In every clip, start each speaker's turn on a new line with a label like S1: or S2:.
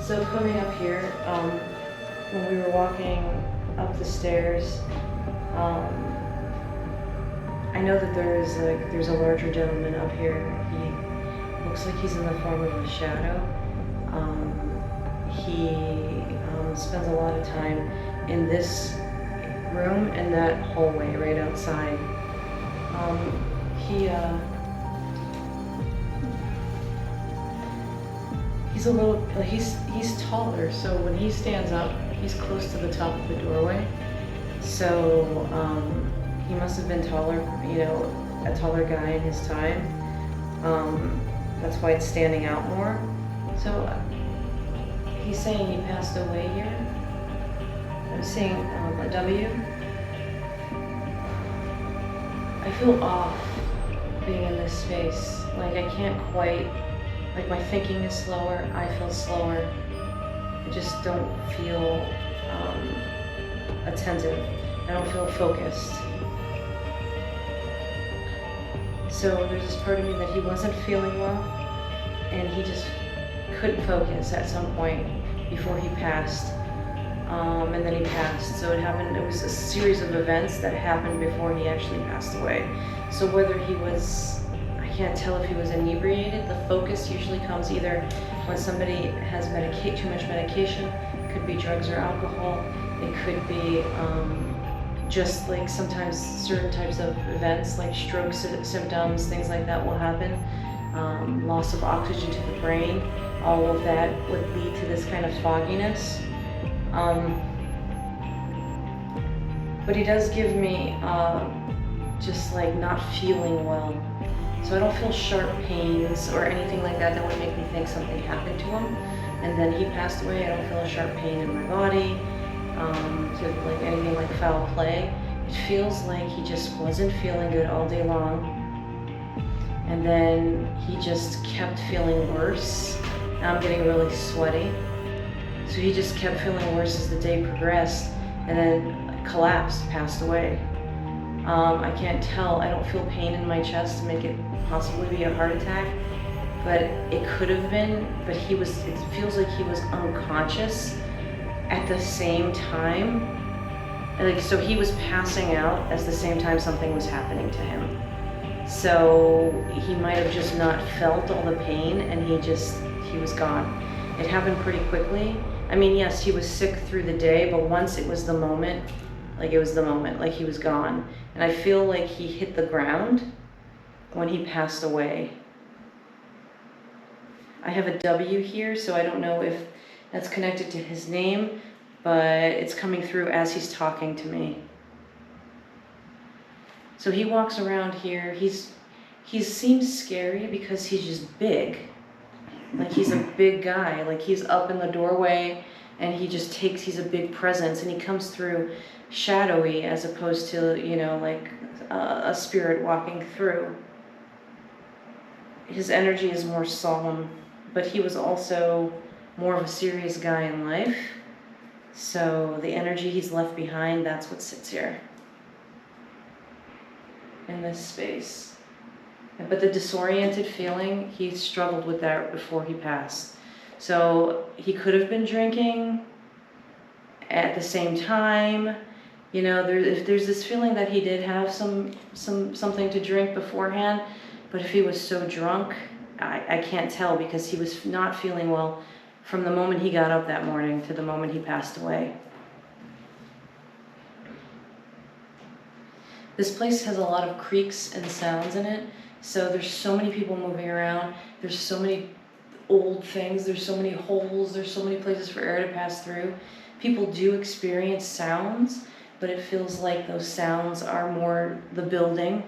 S1: So coming up here, when we were walking up the stairs, I know that there's a larger gentleman up here. He looks like he's in the form of a shadow. He spends a lot of time in this room and that hallway right outside. He's a little, he's taller, so when he stands up, he's close to the top of the doorway. So he must have been taller, a taller guy in his time. That's why it's standing out more. So he's saying he passed away here. I'm seeing a W. I feel off being in this space. Like I can't quite, like my thinking is slower, I feel slower. I just don't feel attentive. I don't feel focused. So there's this part of me that he wasn't feeling well, and he just couldn't focus at some point before he passed. And then he passed. So it was a series of events that happened before he actually passed away. So whether he was, I can't tell if he was inebriated. The focus usually comes either when somebody has too much medication. It could be drugs or alcohol. It could be just like sometimes certain types of events like stroke symptoms, things like that will happen. Loss of oxygen to the brain, all of that would lead to this kind of fogginess. But he does give me just like not feeling well. So I don't feel sharp pains or anything like that that would make me think something happened to him. And then he passed away. I don't feel a sharp pain in my body, to like anything like foul play. It feels like he just wasn't feeling good all day long. And then he just kept feeling worse. Now I'm getting really sweaty. So he just kept feeling worse as the day progressed, and then collapsed, passed away. I can't tell, I don't feel pain in my chest to make it possibly be a heart attack, but it could have been, but it feels like he was unconscious at the same time. Like, so he was passing out at the same time something was happening to him. So he might have just not felt all the pain, and he was gone. It happened pretty quickly. I mean, yes, he was sick through the day, but once it was the moment, like he was gone. And I feel like he hit the ground when he passed away. I have a W here, so I don't know if that's connected to his name, but it's coming through as he's talking to me. So he walks around here. He seems scary because he's just big. Like he's a big guy, like he's up in the doorway and he's a big presence, and he comes through shadowy as opposed to, like a spirit walking through. His energy is more solemn, but he was also more of a serious guy in life. So the energy he's left behind, that's what sits here in this space. But the disoriented feeling, he struggled with that before he passed. So he could have been drinking at the same time. If there's this feeling that he did have something to drink beforehand, but if he was so drunk, I can't tell, because he was not feeling well from the moment he got up that morning to the moment he passed away. This place has a lot of creaks and sounds in it. So there's so many people moving around. There's so many old things. There's so many holes. There's so many places for air to pass through. People do experience sounds, but it feels like those sounds are more the building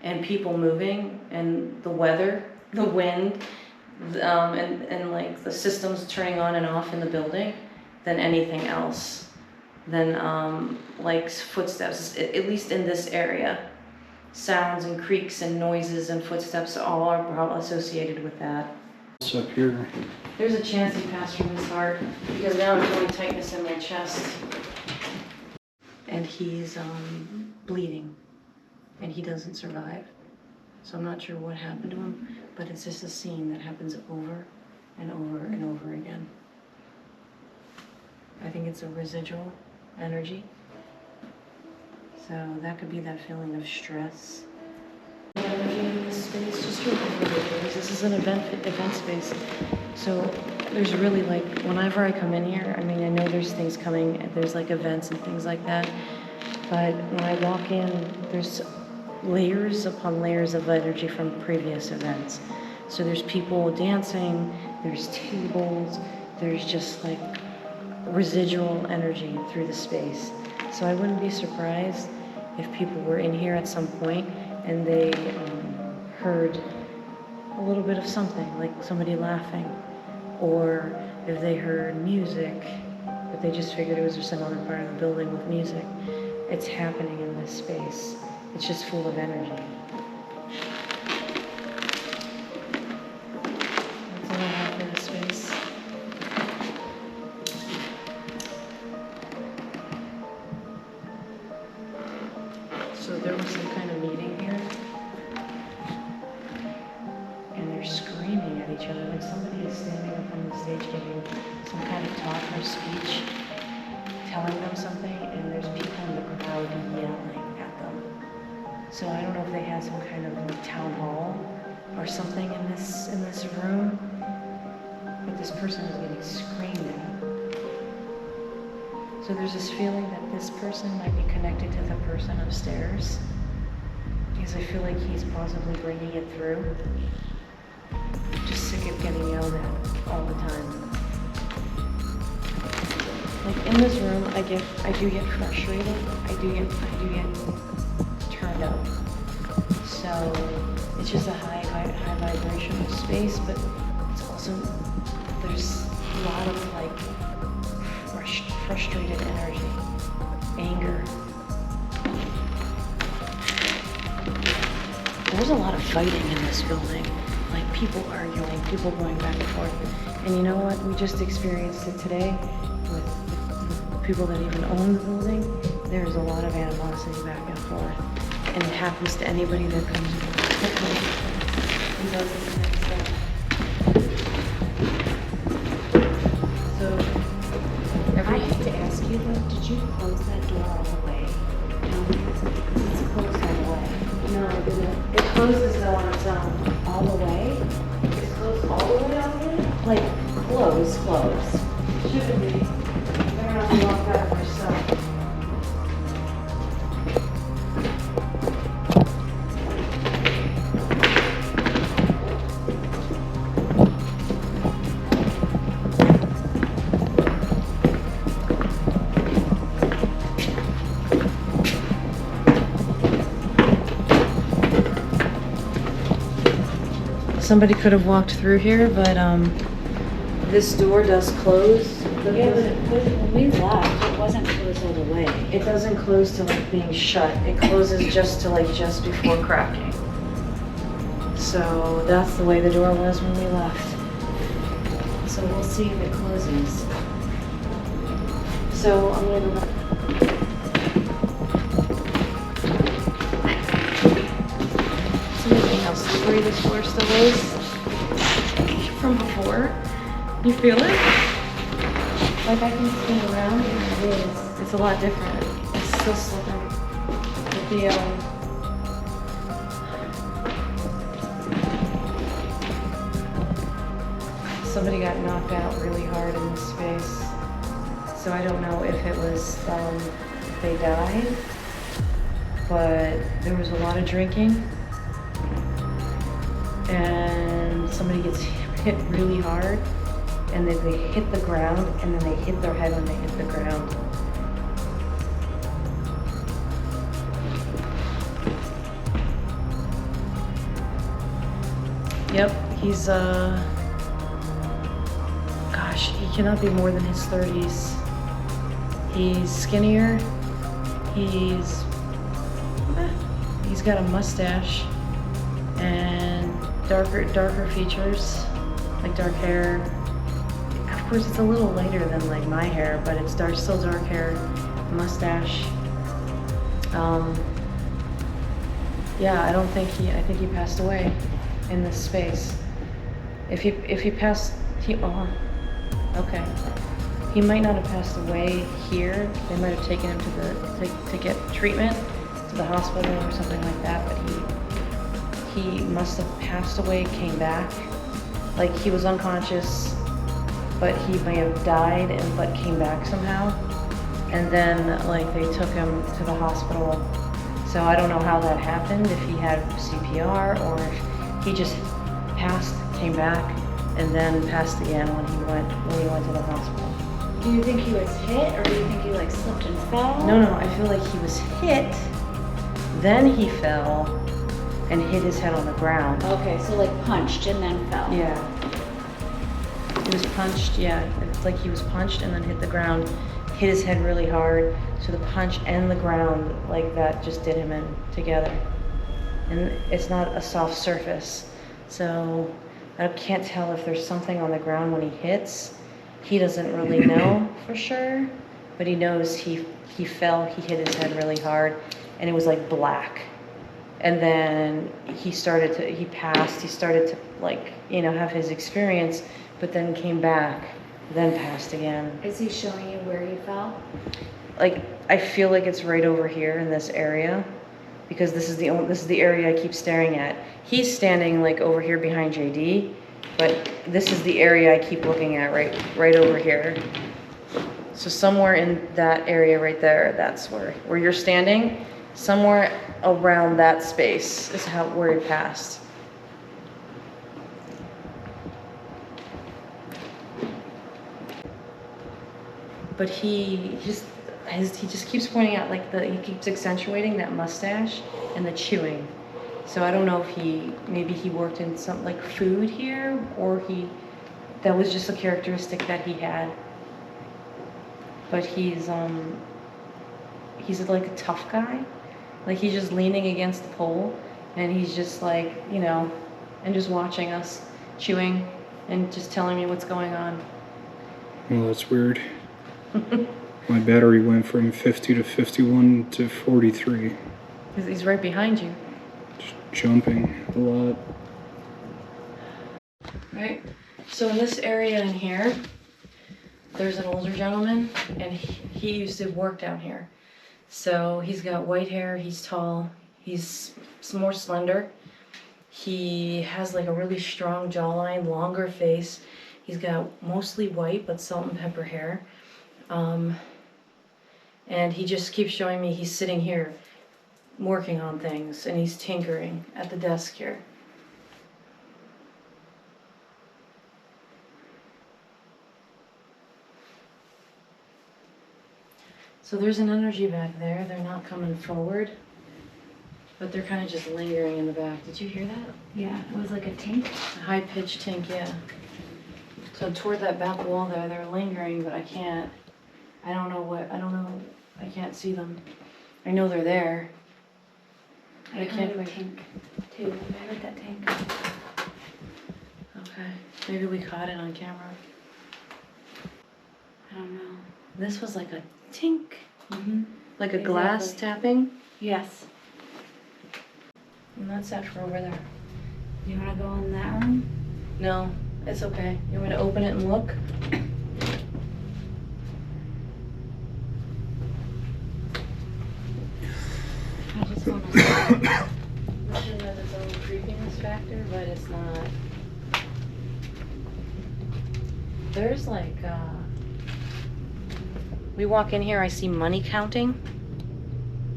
S1: and people moving and the weather, the wind, and like the systems turning on and off in the building than anything else. Than like footsteps, at least in this area. Sounds and creaks and noises and footsteps all are associated with that.
S2: What's up here?
S1: There's a chance he passed from his heart, because now I'm feeling tightness in my chest. And he's bleeding, and he doesn't survive. So I'm not sure what happened to him, but it's just a scene that happens over and over and over again. I think it's a residual energy. So that could be that feeling of stress. Energy in this space, just remember this is an event space. So there's really like, whenever I come in here, I mean, I know there's things coming, there's like events and things like that. But when I walk in, there's layers upon layers of energy from previous events. So there's people dancing, there's tables, there's just like residual energy through the space. So I wouldn't be surprised if people were in here at some point and they heard a little bit of something, like somebody laughing, or if they heard music, but they just figured it was just another part of the building with music. It's happening in this space. It's just full of energy. That's all I have for this space. So there was some kind of meeting here, and they're screaming at each other, like somebody is standing up on the stage giving some kind of talk or speech, telling them something, and there's people in the crowd yelling at them. So I don't know if they had some kind of like town hall or something in this room, but this person is getting screamed at. So there's this feeling that this person might be connected to the person upstairs, because I feel like he's possibly bringing it through. I'm just sick of getting yelled at all the time. Like in this room, I do get frustrated. I do get turned up. So it's just a high vibrational space, but it's also, there's a lot of like frustrated energy, anger. There's a lot of fighting in this building, like people arguing, people going back and forth. And you know what? We just experienced it today with the people that even own the building. There's a lot of animosity back and forth, and it happens to anybody that comes in and does this kind of stuff. So
S2: I have to ask you though, did you close that door all the way? No, it's closed all the way.
S1: no, I didn't. It closes though on its own.
S2: All the way?
S1: It's closed all the way out here? Like close. Shouldn't be. They're gonna have to lock that up yourself. Somebody could have walked through here, but this door does close.
S2: Yeah, but when we left, it wasn't closed all the way.
S1: It doesn't close to like being shut. It closes just to like just before cracking. So that's the way the door was when we left.
S2: So we'll see if it closes.
S1: So I'm gonna go back. Is there anything else where this floor still is from before? You feel it? Like I can spin around and it is. It's a lot different. It's still slipping. But the somebody got knocked out really hard in this space. So I don't know if it was they died, but there was a lot of drinking, and somebody gets hit really hard, and then they hit the ground, and then they hit their head when they hit the ground. Yep, he's gosh, he cannot be more than his 30s. He's skinnier. He's got a mustache and darker features, like dark hair. Of course, it's a little lighter than like my hair, but it's still dark hair, mustache. Yeah, I think he passed away in this space. If he passed, okay. He might not have passed away here. They might have taken him to get treatment to the hospital or something like that, but he must have passed away, came back. Like, he was unconscious, but he may have died but came back somehow. And then, like, they took him to the hospital. So I don't know how that happened, if he had CPR or if he just passed, came back, and then passed again when he went to the hospital.
S2: Do you think he was hit, or do you think he like slipped and fell?
S1: No, I feel like he was hit, then he fell and hit his head on the ground.
S2: Okay, so like punched and then fell.
S1: Yeah. He was punched, yeah. It's like he was punched and then hit the ground, hit his head really hard. So the punch and the ground, like that just did him in together. And it's not a soft surface. So I can't tell if there's something on the ground when he hits. He doesn't really know for sure, but he knows he fell, he hit his head really hard, and it was like black. And then he started to like, you know, have his experience, but then came back, then passed again.
S2: Is he showing you where he fell?
S1: Like, I feel like it's right over here in this area, because this is the area I keep staring at. He's standing like over here behind JD, but this is the area I keep looking at, right over here. So somewhere in that area right there, that's where you're standing, somewhere around that space is where he passed. But he just keeps pointing out, like, he keeps accentuating that mustache and the chewing. So I don't know if maybe he worked in some like food here, or that was just a characteristic that he had. But he's like a tough guy. Like, he's just leaning against the pole and he's just like, you know, and just watching us chewing and just telling me what's going on.
S3: Well, that's weird. My battery went from 50 to 51 to 43.
S1: He's right behind you.
S3: Just jumping a lot.
S1: Right? So in this area in here, there's an older gentleman, and he used to work down here. So he's got white hair, he's tall, he's more slender. He has like a really strong jawline, longer face. He's got mostly white but salt and pepper hair. And he just keeps showing me he's sitting here working on things, and he's tinkering at the desk here. So there's an energy back there. They're not coming forward, but they're kind of just lingering in the back. Did you hear that?
S2: Yeah, it was like a tink.
S1: A high-pitched tink, yeah. So toward that back wall there, they're lingering, but I can't see them. I know they're there.
S2: I can't heard a tink too. I heard that tink.
S1: Okay, maybe we caught it on camera.
S2: I don't know.
S1: This was like a tink.
S2: Mm-hmm.
S1: Like a glass tapping.
S2: Yes.
S1: And that's after over there.
S2: You want to go in that room?
S1: No, it's okay. You want me to open it and look?
S2: I just want to.
S1: This should have its own creepiness factor, but it's not. There's like, we walk in here, I see money counting.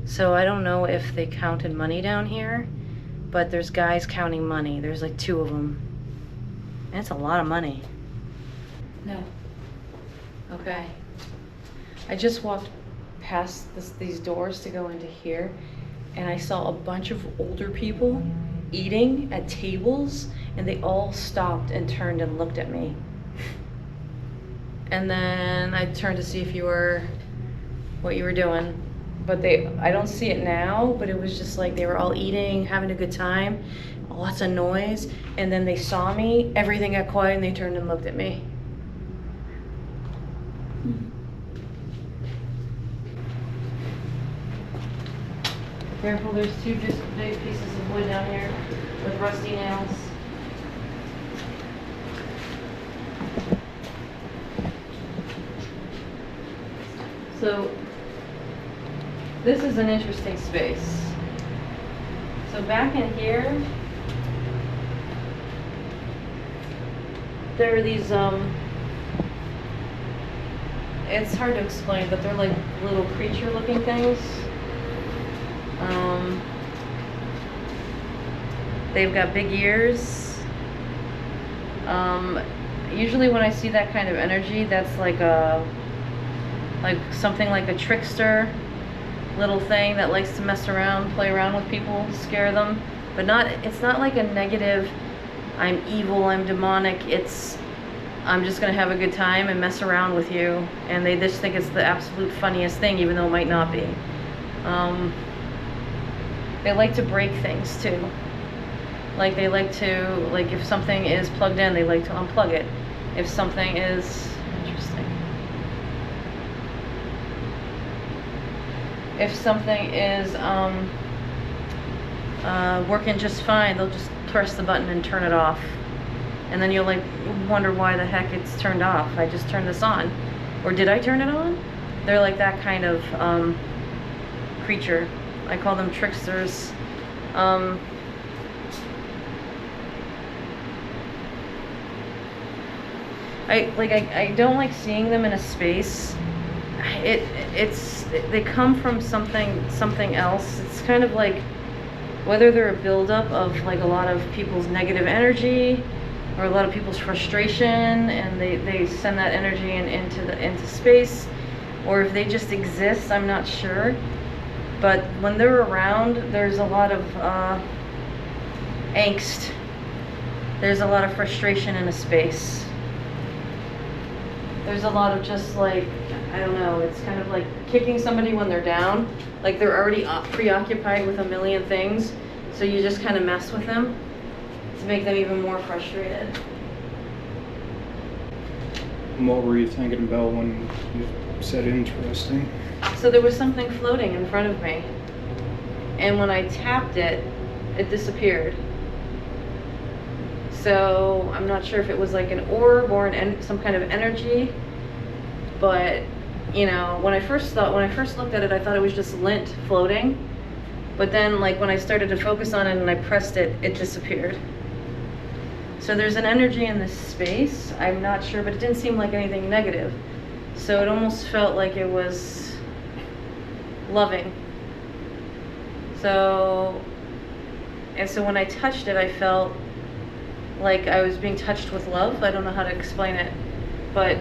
S1: So I don't know if they counted money down here, but there's guys counting money. There's like 2 of them. And it's a lot of money.
S2: No.
S1: Okay. I just walked past these doors to go into here, and I saw a bunch of older people eating at tables, and they all stopped and turned and looked at me. And then I turned to see what you were doing. But I don't see it now, but it was just like they were all eating, having a good time, lots of noise, and then they saw me, everything got quiet, and they turned and looked at me. Careful, there's 2 just big pieces of wood down here with rusty nails. So this is an interesting space. So back in here, there are these, it's hard to explain, but they're like little creature looking things. They've got big ears. Usually when I see that kind of energy, that's like something like a trickster little thing that likes to mess around, play around with people, scare them. But it's not like a negative, I'm evil, I'm demonic. It's, I'm just gonna have a good time and mess around with you. And they just think it's the absolute funniest thing, even though it might not be. They like to break things too. Like they like to, like if something is plugged in, they like to unplug it. If something is, interesting. If something is working just fine, they'll just press the button and turn it off. And then you'll like wonder why the heck it's turned off. I just turned this on. Or did I turn it on? They're like that kind of creature. I call them tricksters. I don't like seeing them in a space. They come from something else. It's kind of like whether they're a buildup of like a lot of people's negative energy or a lot of people's frustration, and they send that energy into space, or if they just exist, I'm not sure. But when they're around, there's a lot of angst. There's a lot of frustration in a space. There's a lot of just like, I don't know, it's kind of like kicking somebody when they're down. Like they're already preoccupied with a million things. So you just kind of mess with them to make them even more frustrated.
S3: What were you thinking about when you said interesting?
S1: So there was something floating in front of me. And when I tapped it, it disappeared. So I'm not sure if it was like an orb or some kind of energy, but you know, when I first looked at it, I thought it was just lint floating. But then like when I started to focus on it and I pressed it, it disappeared. So there's an energy in this space. I'm not sure, but it didn't seem like anything negative. So it almost felt like it was loving. So when I touched it, I felt like I was being touched with love. I don't know how to explain it, but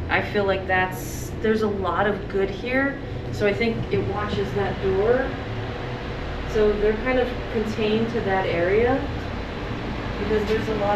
S1: I feel like there's a lot of good here. So I think it watches that door. So they're kind of contained to that area because there's a lot